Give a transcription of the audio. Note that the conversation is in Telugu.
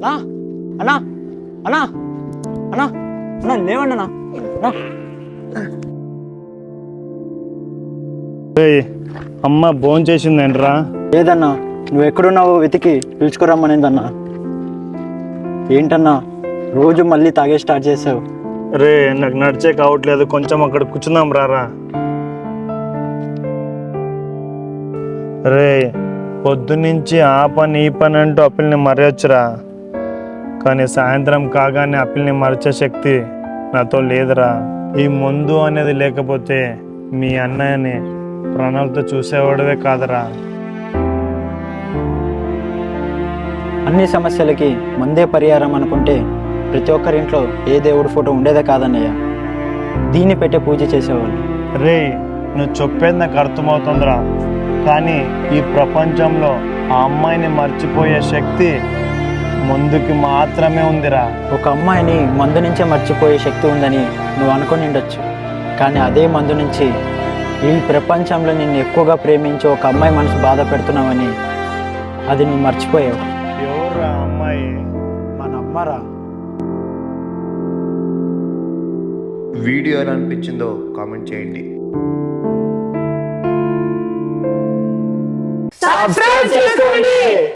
అన్నా అన్నా అన్నా అన్నా అన్నా లేవండి అన్నా అమ్మ భోజనం చేసిందేంట్రా? లేదన్నా, నువ్వు ఎక్కడున్నావో వెతికి పిలుచుకురమ్మనేదన్నా. ఏంటన్నా రోజు మళ్ళీ తాగే స్టార్ట్ చేసావు? రే నాకు నడిచే కావట్లేదు, కొంచెం అక్కడ కూర్చుందాం రారా. రే పొద్దున్నుంచి ఆ పని ఈ పని అంటూ అప్పుల్ని మరవచ్చురా, కానీ సాయంత్రం కాగానే అప్పుల్ని మరిచే శక్తి నాతో లేదురా. ఈ మందు అనేది లేకపోతే మీ అన్నయ్యని ప్రాణాలతో చూసేవాడవే కాదురా. అన్ని సమస్యలకి మందే పరిహారం అనుకుంటే ప్రతి ఒక్కరింట్లో ఏ దేవుడి ఫోటో ఉండేదే కాదన్నయ్య. దీన్ని పెట్టే పూజ చేసేవాళ్ళు. రే నువ్వు చెప్పేది నాకు అర్థమవుతుందిరా, కానీ ఈ ప్రపంచంలో ఆ అమ్మాయిని మర్చిపోయే శక్తి ముందుకి మాత్రమే ఉందిరా. ఒక అమ్మాయిని మందు నుంచే మర్చిపోయే శక్తి ఉందని నువ్వు అనుకుని ఉండొచ్చు, కానీ అదే మందు నుంచి ఈ ప్రపంచంలో నిన్ను ఎక్కువగా ప్రేమించి ఒక అమ్మాయి మనసు బాధ పెడుతున్నావని అది నువ్వు మర్చిపోయావు. ఎవర్రా అమ్మాయి? మన అమ్మరా. వీడియో ఎలా అనిపించిందో కామెంట్ చేయండి. సబ్స్క్రైబ్ చేసుకోండి.